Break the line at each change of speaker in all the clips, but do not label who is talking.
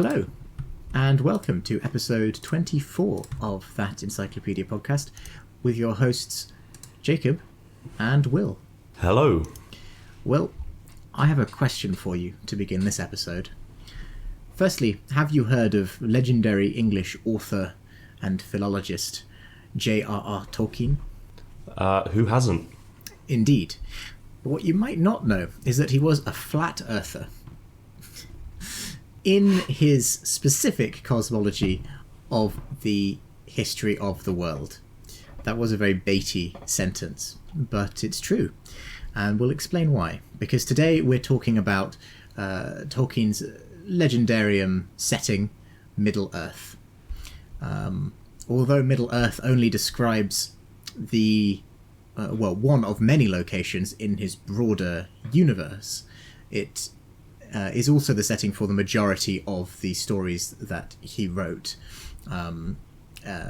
hello, and welcome to episode 24 of That Encyclopedia podcast with your hosts Jacob and Will.
Hello.
Will, I have a question for you to begin this episode. Firstly, have you heard of legendary English author and philologist J.R.R. Tolkien?
Who hasn't?
Indeed. But what you might not know is that he was a flat earther. In his specific cosmology of the history of the world. That was a very baity sentence, but it's true. And we'll explain why. Because today we're talking about Tolkien's legendarium setting, Middle-earth. Although Middle-earth only describes one of many locations in his broader universe, it is also the setting for the majority of the stories that he wrote.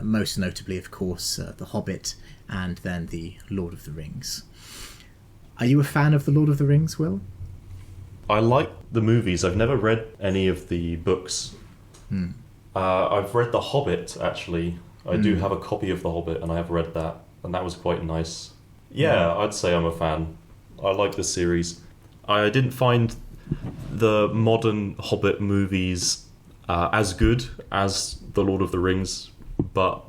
Most notably, of course, The Hobbit and then The Lord of the Rings. Are you a fan of The Lord of the Rings, Will?
I like the movies. I've never read any of the books. I've read The Hobbit, actually. I do have a copy of The Hobbit, and I have read that, and that was quite nice. Yeah, I'd say I'm a fan. I like the series. I didn't find the modern Hobbit movies as good as The Lord of the Rings, but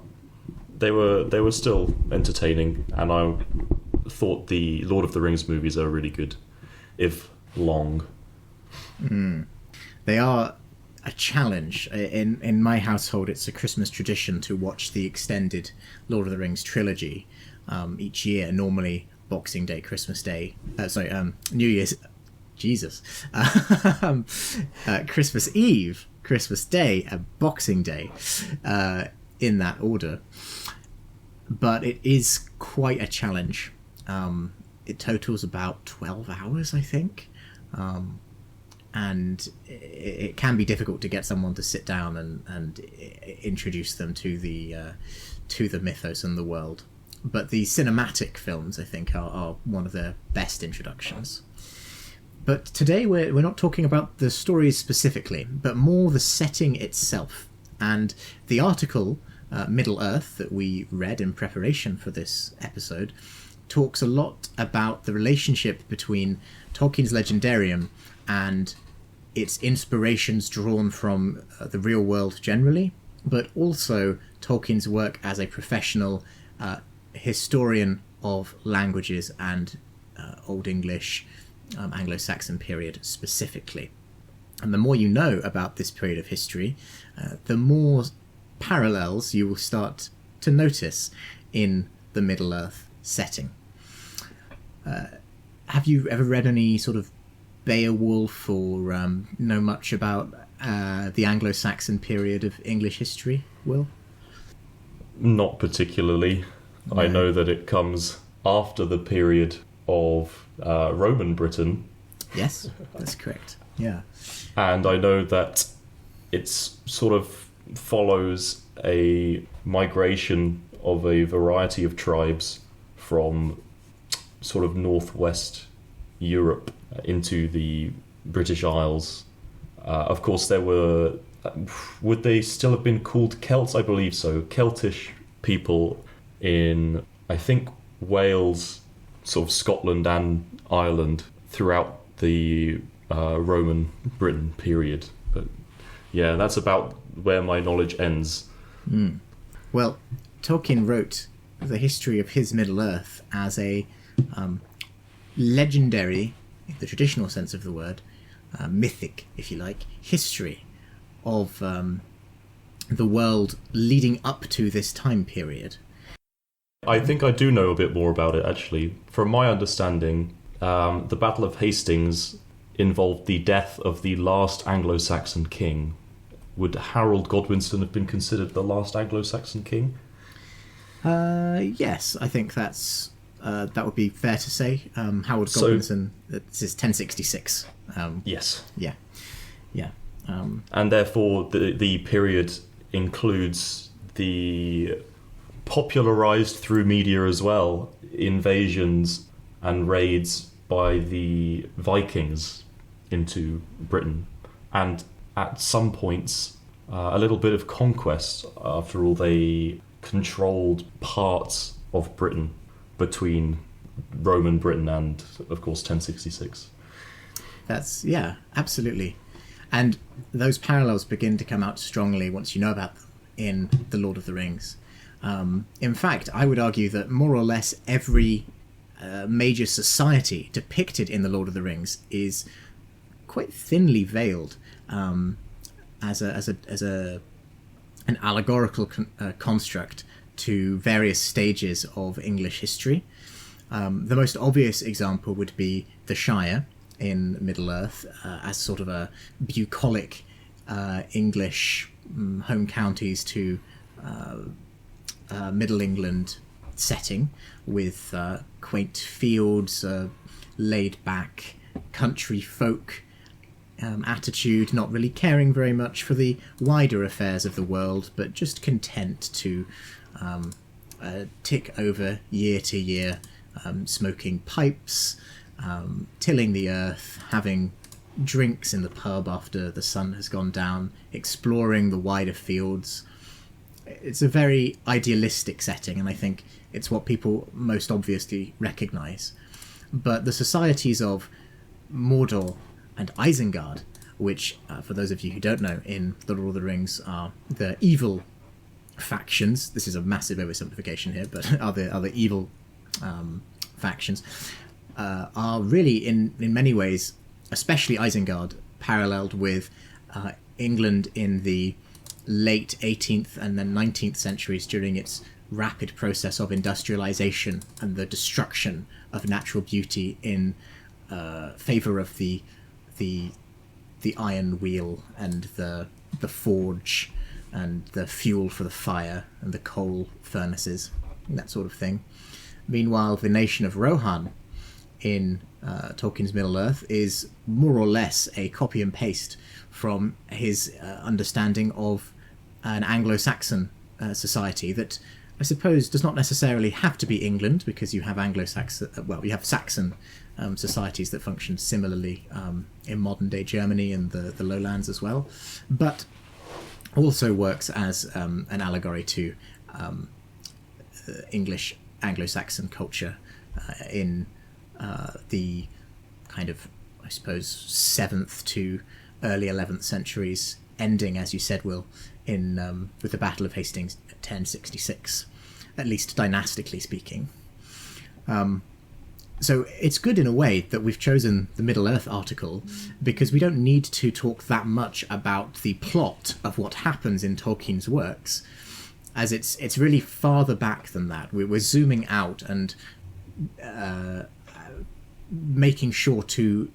they were still entertaining, and I thought the Lord of the Rings movies are really good, if long.
They are a challenge. In my household, it's a Christmas tradition to watch the extended Lord of the Rings trilogy each year, normally Boxing Day, Christmas Day, New Year's, Jesus, Christmas Eve, Christmas Day, and Boxing Day, in that order. But it is quite a challenge. It totals about 12 hours, I think. And it can be difficult to get someone to sit down and introduce them to the mythos and the world. But the cinematic films, I think, are one of their best introductions. But today we're not talking about the stories specifically, but more the setting itself. And the article, Middle-earth, that we read in preparation for this episode, talks a lot about the relationship between Tolkien's legendarium and its inspirations drawn from the real world generally, but also Tolkien's work as a professional historian of languages and Old English, Anglo-Saxon period specifically. And the more you know about this period of history, the more parallels you will start to notice in the Middle-earth setting. Have you ever read any sort of Beowulf or know much about the Anglo-Saxon period of English history, Will?
Not particularly. No. I know that it comes after the period of Roman Britain.
Yes, that's correct. Yeah.
And I know that it sort of follows a migration of a variety of tribes from sort of northwest Europe into the British Isles. Of course, there were... would they still have been called Celts? I believe so. Celtish people in, I think, Wales, sort of Scotland and Ireland throughout the Roman Britain period. But yeah, that's about where my knowledge ends.
Well, Tolkien wrote the history of his Middle-earth as a legendary, in the traditional sense of the word, mythic, if you like, history of the world leading up to this time period.
I think I do know a bit more about it, actually. From my understanding, the Battle of Hastings involved the death of the last Anglo-Saxon king. Would Harold Godwinson have been considered the last Anglo-Saxon king?
Yes, I think that would be fair to say. Harold Godwinson, this is 1066.
Yes.
Yeah.
And therefore, the period includes the popularised through media as well, invasions and raids by the Vikings into Britain. And at some points, a little bit of conquest. After all, they controlled parts of Britain between Roman Britain and, of course, 1066.
That's, yeah, absolutely. And those parallels begin to come out strongly once you know about them in The Lord of the Rings. In fact, I would argue that more or less every major society depicted in The Lord of the Rings is quite thinly veiled as an allegorical construct to various stages of English history. The most obvious example would be the Shire in Middle-earth as sort of a bucolic English home counties to Middle England setting with quaint fields, laid-back country folk attitude, not really caring very much for the wider affairs of the world, but just content to tick over year to year, smoking pipes, tilling the earth, having drinks in the pub after the sun has gone down, exploring the wider fields. It's a very idealistic setting, and I think it's what people most obviously recognise. But the societies of Mordor and Isengard, which, for those of you who don't know, in The Lord of the Rings are the evil factions. This is a massive oversimplification here, but are the evil factions, are really, in many ways, especially Isengard, paralleled with England in the late 18th and then 19th centuries during its rapid process of industrialization and the destruction of natural beauty in favour of the iron wheel and the forge and the fuel for the fire and the coal furnaces and that sort of thing. Meanwhile, the nation of Rohan in Tolkien's Middle-earth is more or less a copy and paste from his understanding of an Anglo-Saxon society that I suppose does not necessarily have to be England, because you have you have Saxon societies that function similarly in modern-day Germany and the lowlands as well, but also works as an allegory to English Anglo-Saxon culture in the kind of, I suppose, 7th to early 11th centuries, ending, as you said, Will, in with the Battle of Hastings 1066, at least dynastically speaking. So it's good in a way that we've chosen the Middle-earth article, because we don't need to talk that much about the plot of what happens in Tolkien's works, as it's really farther back than that. We're zooming out and making sure to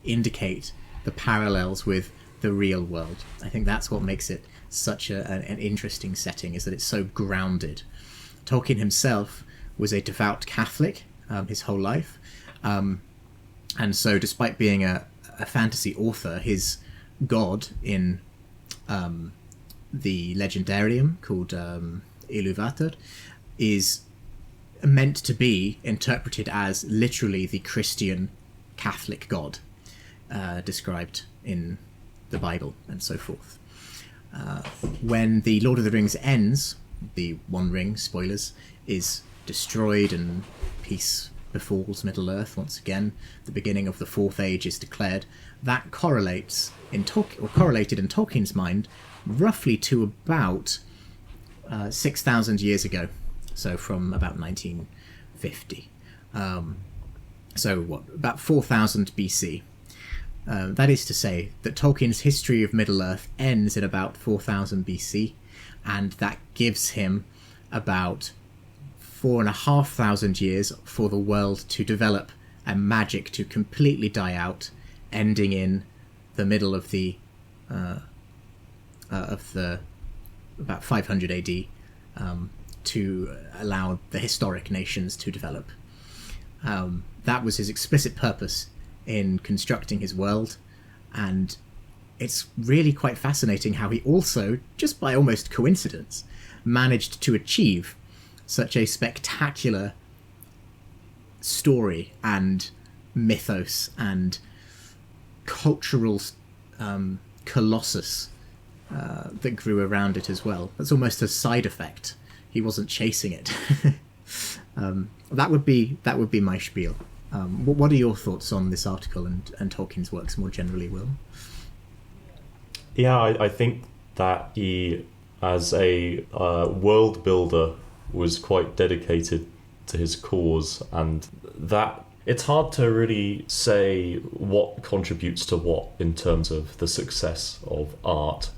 indicate the parallels with the real world. I think that's what makes it such an interesting setting, is that it's so grounded. Tolkien himself was a devout Catholic his whole life, and so despite being a fantasy author, his god in the legendarium called Iluvatar is meant to be interpreted as literally the Christian Catholic god described in the Bible and so forth. When the Lord of the Rings ends, the One Ring, spoilers, is destroyed and peace befalls Middle-earth once again, the beginning of the Fourth Age is declared. That correlated in Tolkien's mind roughly to about 6,000 years ago, so from about 1950. About 4,000 BC. That is to say that Tolkien's history of Middle-earth ends at about 4,000 BC, and that gives him about 4,500 years for the world to develop and magic to completely die out, ending in the middle of the about 500 AD, to allow the historic nations to develop. That was his explicit purpose in constructing his world, and it's really quite fascinating how he also, just by almost coincidence, managed to achieve such a spectacular story and mythos and cultural colossus that grew around it as well. That's almost a side effect. He wasn't chasing it. That would be my spiel. What are your thoughts on this article and Tolkien's works more generally, Will?
Yeah, I think that he, as a world builder, was quite dedicated to his cause, and that it's hard to really say what contributes to what in terms of the success of art.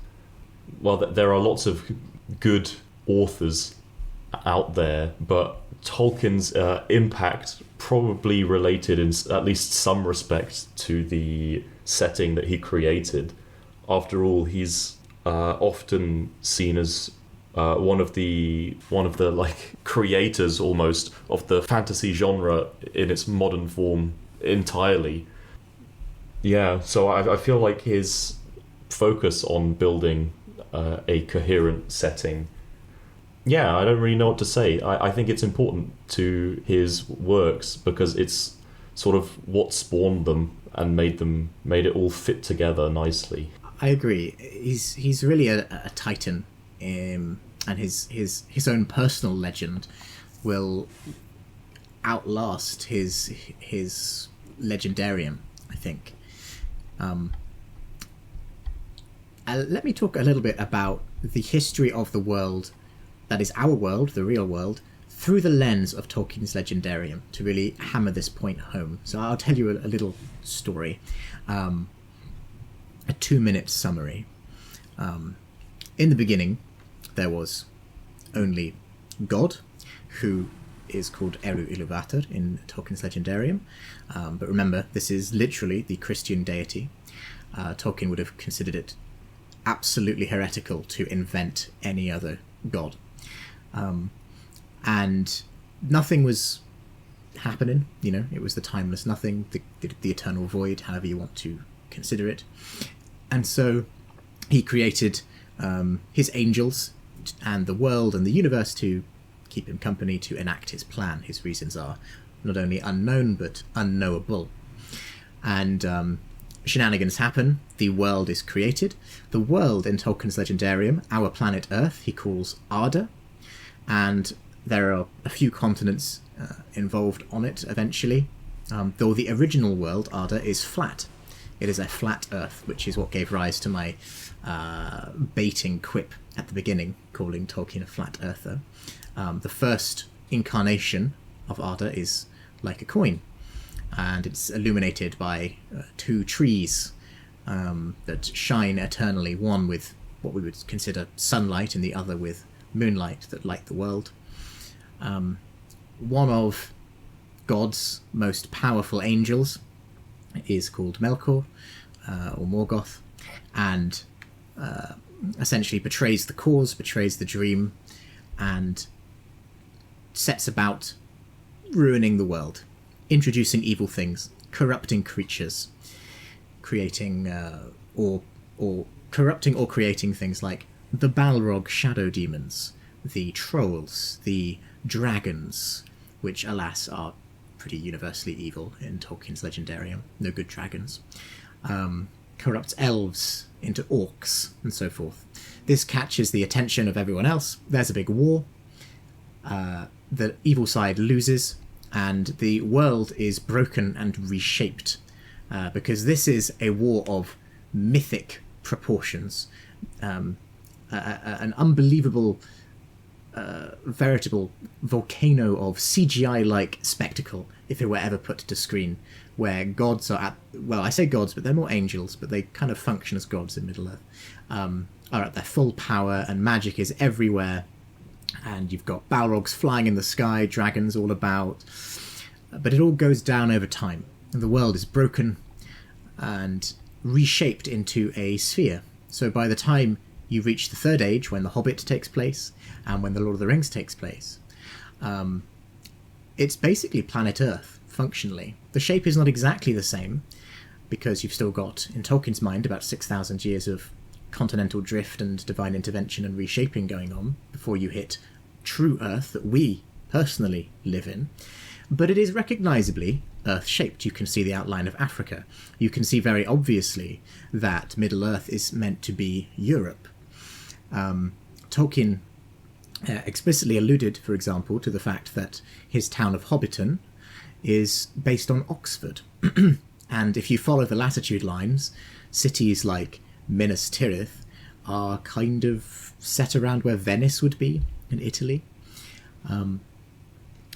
Well, there are lots of good authors out there, but Tolkien's impact probably related in at least some respect to the setting that he created. After all, he's often seen as one of the like creators almost of the fantasy genre in its modern form entirely. Yeah, so I feel like his focus on building a coherent setting. Yeah, I don't really know what to say. I think it's important to his works because it's sort of what spawned them and made it all fit together nicely.
I agree. He's really a titan, and his own personal legend will outlast his legendarium, I think. Let me talk a little bit about the history of the world that is our world, the real world, through the lens of Tolkien's legendarium to really hammer this point home. So I'll tell you a little story, a 2-minute summary. In the beginning, there was only God, who is called Eru Iluvatar in Tolkien's legendarium. But remember, this is literally the Christian deity. Tolkien would have considered it absolutely heretical to invent any other god. And nothing was happening, it was the timeless nothing, the eternal void, however you want to consider it. And so he created his angels and the world and the universe to keep him company, to enact his plan. His reasons are not only unknown but unknowable. And shenanigans happen, the world is created. The world in Tolkien's legendarium, our planet Earth, he calls Arda, and there are a few continents involved on it eventually, though the original world, Arda, is flat. It is a flat Earth, which is what gave rise to my baiting quip at the beginning, calling Tolkien a flat earther. The first incarnation of Arda is like a coin, and it's illuminated by 2 trees that shine eternally, one with what we would consider sunlight and the other with moonlight that light the world. One of God's most powerful angels is called Melkor, or Morgoth, and essentially betrays the cause, betrays the dream, and sets about ruining the world, introducing evil things, corrupting creatures, creating or corrupting or creating things like the Balrog shadow demons, the trolls, the dragons, which alas are pretty universally evil in Tolkien's legendarium, no good dragons, corrupts elves into orcs, and so forth. This catches the attention of everyone else. There's a big war. The evil side loses, and the world is broken and reshaped, because this is a war of mythic proportions, an unbelievable, veritable volcano of CGI-like spectacle, if it were ever put to screen, where gods are I say gods, but they're more angels, but they kind of function as gods in Middle-earth, are at their full power, and magic is everywhere, and you've got Balrogs flying in the sky, dragons all about, but it all goes down over time, and the world is broken and reshaped into a sphere. So by the time you reach the Third Age, when The Hobbit takes place, and when The Lord of the Rings takes place, it's basically planet Earth, functionally. The shape is not exactly the same, because you've still got, in Tolkien's mind, about 6,000 years of continental drift and divine intervention and reshaping going on before you hit true Earth that we personally live in. but it is recognisably Earth-shaped. You can see the outline of Africa. You can see very obviously that Middle-earth is meant to be Europe. Tolkien explicitly alluded, for example, to the fact that his town of Hobbiton is based on Oxford. And if you follow the latitude lines, cities like Minas Tirith are kind of set around where Venice would be in Italy.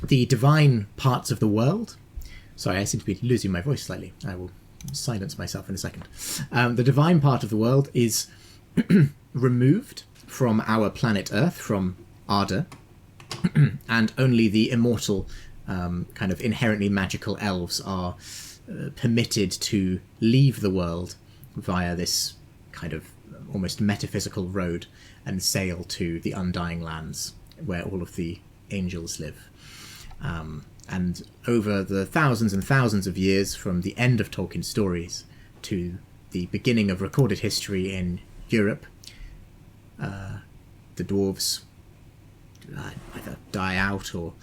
The divine parts of the world... Sorry, I seem to be losing my voice slightly. I will silence myself in a second. The divine part of the world is removed from our planet Earth, from Arda, and only the immortal, kind of inherently magical elves are permitted to leave the world via this kind of almost metaphysical road and sail to the Undying Lands, where all of the angels live. And over the thousands and thousands of years from the end of Tolkien's stories to the beginning of recorded history in Europe, the dwarves either die out or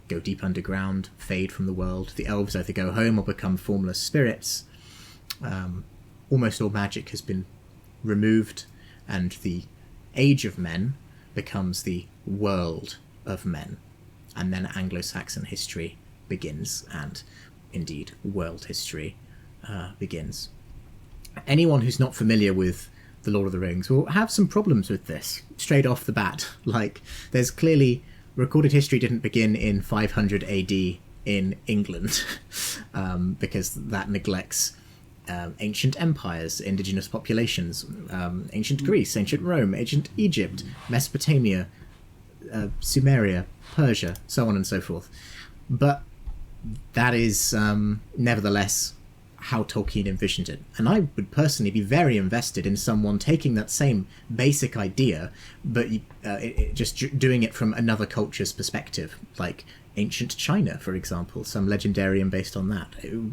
go deep underground, fade from the world. The elves either go home or become formless spirits. Almost all magic has been removed, and the age of men becomes the world of men. And then Anglo-Saxon history begins, and indeed world history begins. Anyone who's not familiar with The Lord of the Rings will have some problems with this straight off the bat. Like, there's clearly... recorded history didn't begin in 500 AD in England, because that neglects ancient empires, indigenous populations, ancient Greece, ancient Rome, ancient Egypt, Mesopotamia, Sumeria, Persia, so on and so forth. But that is nevertheless how Tolkien envisioned it. And I would personally be very invested in someone taking that same basic idea, but just doing it from another culture's perspective, like ancient China, for example, some legendarium based on that.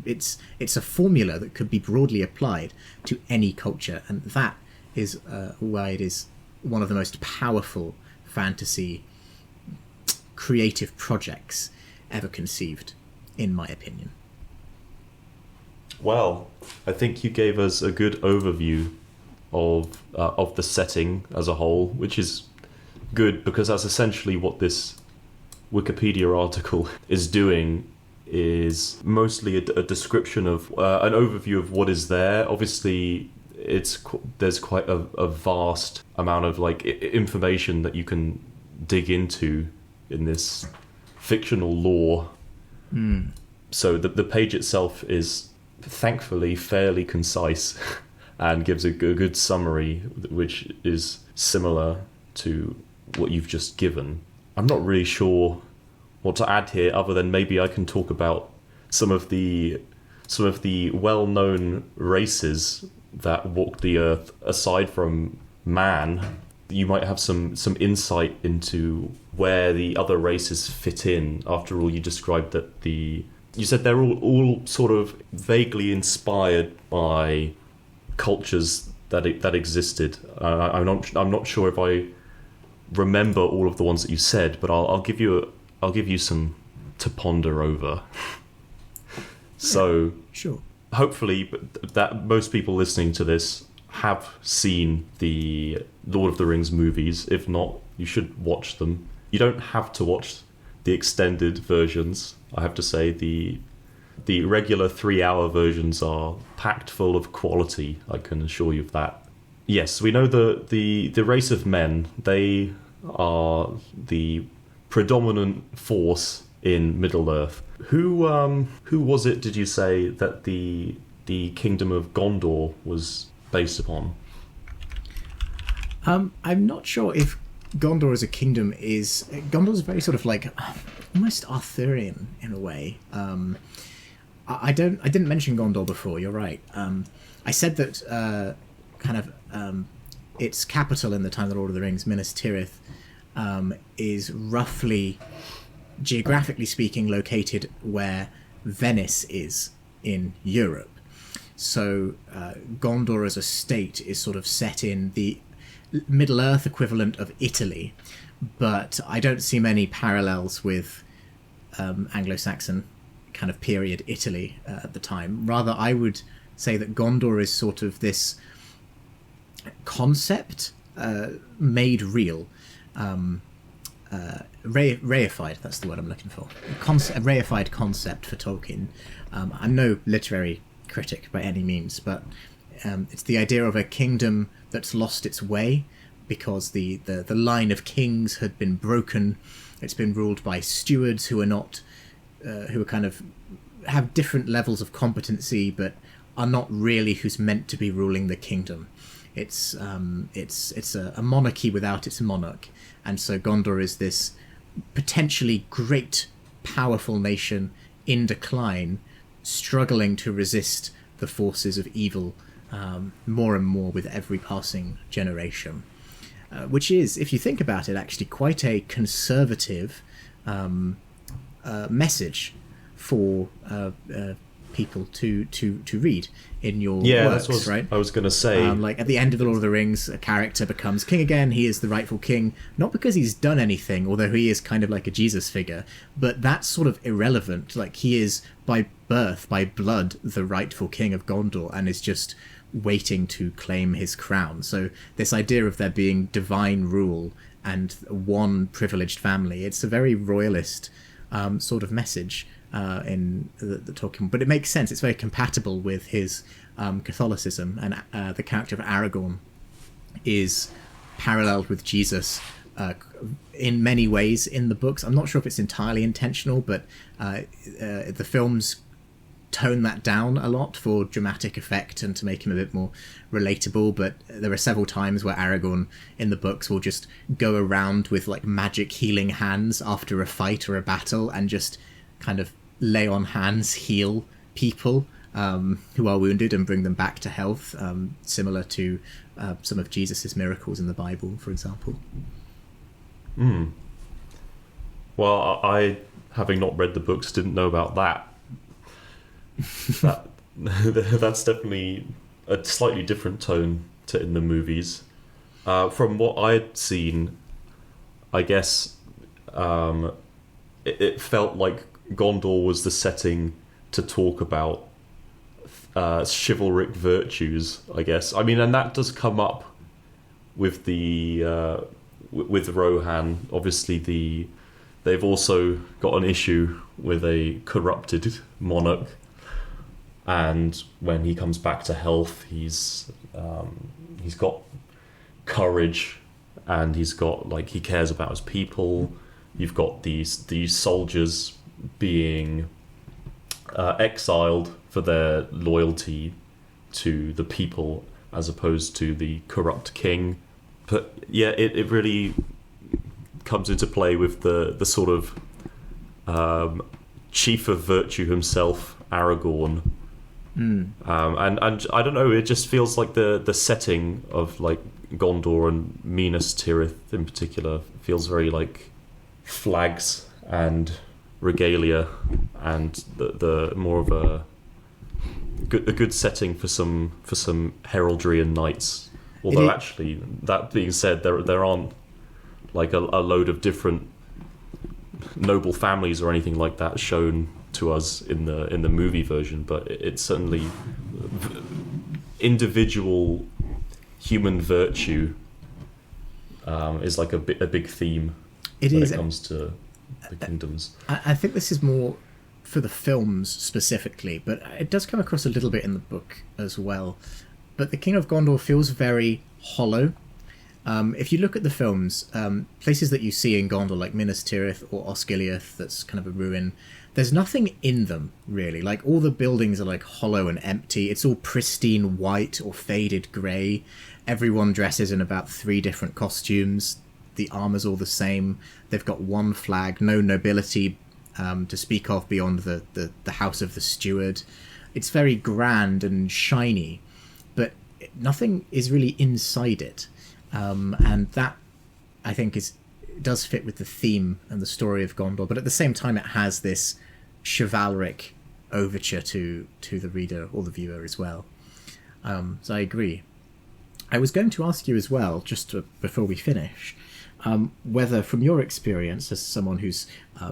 It's a formula that could be broadly applied to any culture, and that is why it is one of the most powerful fantasy creative projects ever conceived, in my opinion.
Well, I think you gave us a good overview of the setting as a whole, which is good because that's essentially what this Wikipedia article is doing. Is mostly a description of an overview of what is there. Obviously, there's quite a vast amount of information that you can dig into in this fictional lore. So the page itself is thankfully fairly concise and gives a good summary, which is similar to what you've just given. I'm not really sure what to add here, other than maybe I can talk about some of the well-known races that walk the earth aside from man. You might have some insight into where the other races fit in. After all, you described that you said they're all sort of vaguely inspired by cultures that existed. I'm not sure if I remember all of the ones that you said, but I'll give you some to ponder over. So,
sure.
Hopefully, that most people listening to this have seen the Lord of the Rings movies. If not, you should watch them. You don't have to watch the extended versions. I have to say the regular 3-hour versions are packed full of quality. I can assure you of that. Yes, we know the race of men. They are the predominant force in Middle-earth. Who was it, did you say, that the kingdom of Gondor was based upon?
I'm not sure if Gondor as a kingdom is... Gondor's very sort of almost Arthurian in a way. I didn't mention Gondor before, you're right. I said that its capital in the time of the Lord of the Rings, Minas Tirith, is roughly, geographically speaking, located where Venice is in Europe. So Gondor as a state is sort of set in the Middle-earth equivalent of Italy, but I don't see many parallels with Anglo-Saxon kind of period Italy at the time. Rather, I would say that Gondor is sort of this concept made real, reified. That's the word I'm looking for. A reified concept for Tolkien. I'm no literary critic by any means, but it's the idea of a kingdom that's lost its way because the line of kings had been broken. It's been ruled by stewards who are not, who are kind of have different levels of competency, but are not really who's meant to be ruling the kingdom. It's a monarchy without its monarch, and so Gondor is this potentially great, powerful nation in decline, struggling to resist the forces of evil more and more with every passing generation. Which is, if you think about it, actually quite a conservative message for people to read in your works,
that's what
right?
I was going to say.
Like at the end of The Lord of the Rings, a character becomes king again. He is the rightful king, not because he's done anything, although he is kind of like a Jesus figure, but that's sort of irrelevant. Like he is by birth, by blood, the rightful king of Gondor, and is just waiting to claim his crown. So this idea of there being divine rule and one privileged family, it's a very royalist sort of message in the Tolkien, but it makes sense. It's very compatible with his Catholicism, and the character of Aragorn is paralleled with Jesus in many ways in the books. I'm not sure if it's entirely intentional, but the films tone that down a lot for dramatic effect and to make him a bit more relatable. But there are several times where Aragorn in the books will just go around with like magic healing hands after a fight or a battle and just kind of lay on hands, heal people who are wounded and bring them back to health, similar to some of Jesus's miracles in the Bible, for example.
Well, I, having not read the books, didn't know about that. That's definitely a slightly different tone to in the movies. From what I'd seen, I guess it felt like Gondor was the setting to talk about chivalric virtues, I guess. I mean, and that does come up with the with Rohan. Obviously, they've also got an issue with a corrupted monarch. And when he comes back to health, he's got courage, and he's got he cares about his people. You've got these soldiers being exiled for their loyalty to the people, as opposed to the corrupt king. But yeah, it really comes into play with the sort of chief of virtue himself, Aragorn. And I don't know, it just feels like the setting of Gondor and Minas Tirith in particular feels very like flags and regalia, and the more of a good setting for some heraldry and knights. Although actually, that being said, there aren't a load of different noble families or anything like that shown to us in the movie version, but it's certainly individual human virtue is a big theme when it comes to the kingdoms.
I think this is more for the films specifically, but it does come across a little bit in the book as well. But the King of Gondor feels very hollow. If you look at the films, places that you see in Gondor, like Minas Tirith or Osgiliath, that's kind of a ruin, there's nothing in them, really. All the buildings are hollow and empty. It's all pristine white or faded grey. Everyone dresses in about 3 different costumes. The armour's all the same. They've got one flag, no nobility to speak of beyond the house of the steward. It's very grand and shiny, but nothing is really inside it. And that, I think, does fit with the theme and the story of Gondor, but at the same time it has this chivalric overture to the reader or the viewer as well. So I agree. I was going to ask you as well, before we finish, whether from your experience as someone who's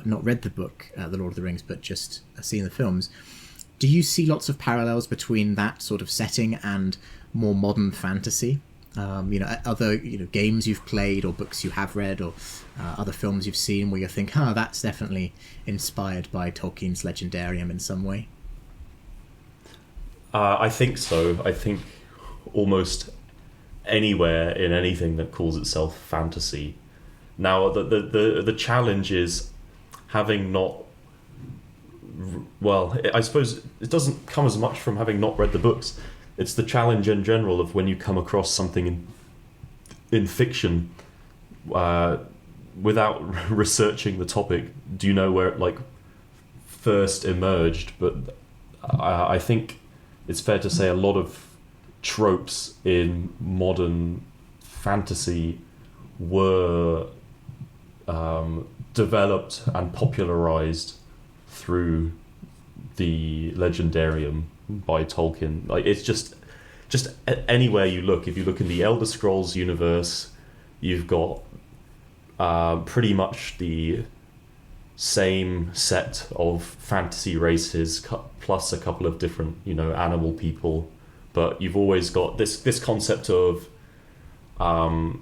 not read the book, The Lord of the Rings, but just seen the films, do you see lots of parallels between that sort of setting and more modern fantasy? Other games you've played or books you have read or other films you've seen where you think, that's definitely inspired by Tolkien's legendarium in some way?
I think so. I think almost anywhere in anything that calls itself fantasy. Now, the challenge is having not... Well, I suppose it doesn't come as much from having not read the books. It's the challenge in general of when you come across something in fiction, without researching the topic, do you know where it first emerged? But I think it's fair to say a lot of tropes in modern fantasy were developed and popularized through the legendarium by Tolkien. It's just anywhere you look. If you look in the Elder Scrolls universe, you've got pretty much the same set of fantasy races plus a couple of different animal people, but you've always got this concept of the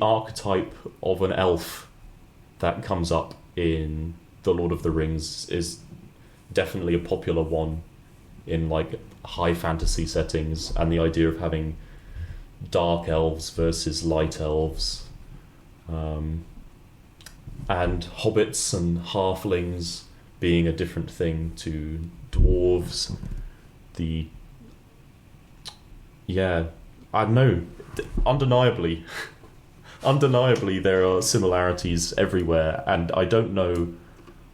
archetype of an elf that comes up in The Lord of the Rings is definitely a popular one in high fantasy settings, and the idea of having dark elves versus light elves, and hobbits and halflings being a different thing to dwarves. I don't know, undeniably there are similarities everywhere, and I don't know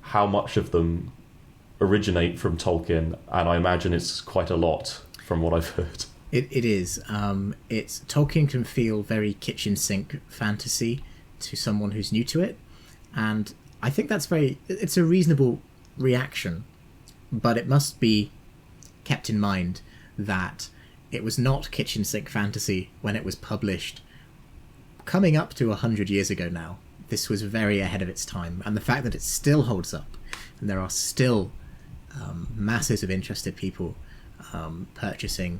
how much of them originate from Tolkien, and I imagine it's quite a lot from what I've heard.
It is. Tolkien can feel very kitchen sink fantasy to someone who's new to it, and I think it's a reasonable reaction, but it must be kept in mind that it was not kitchen sink fantasy when it was published coming up to 100 years ago now. This was very ahead of its time, and the fact that it still holds up and there are still masses of interested people purchasing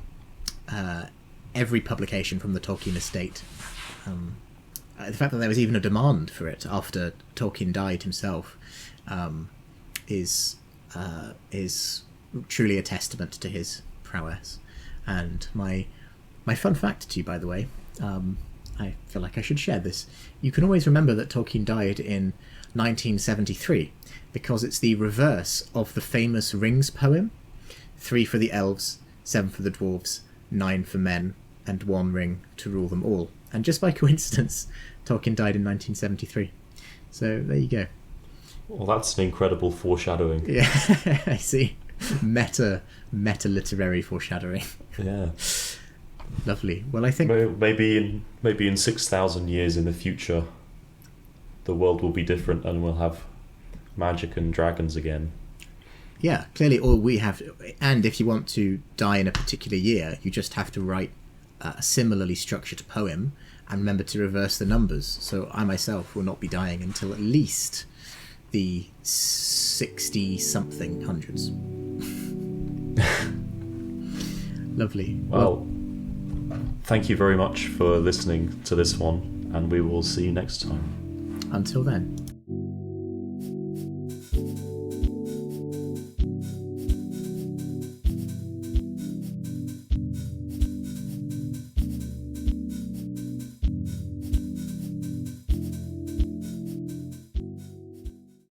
every publication from the Tolkien estate. The fact that there was even a demand for it after Tolkien died himself is truly a testament to his prowess. And my fun fact to you, by the way, I feel like I should share this. You can always remember that Tolkien died in 1973 because it's the reverse of the famous Rings poem: 3 for the elves, 7 for the dwarves, 9 for men, and 1 ring to rule them all. And just by coincidence, Tolkien died in 1973. So there you go.
Well, that's an incredible foreshadowing.
Yeah, I see. Meta literary foreshadowing.
Yeah.
Lovely. Well, I think
maybe in 6,000 years in the future, the world will be different and we'll have magic and dragons again.
Yeah, clearly all we have, and if you want to die in a particular year, you just have to write a similarly structured poem and remember to reverse the numbers. So I myself will not be dying until at least the 60-something hundreds. Lovely.
Well, thank you very much for listening to this one, and we will see you next time.
Until then.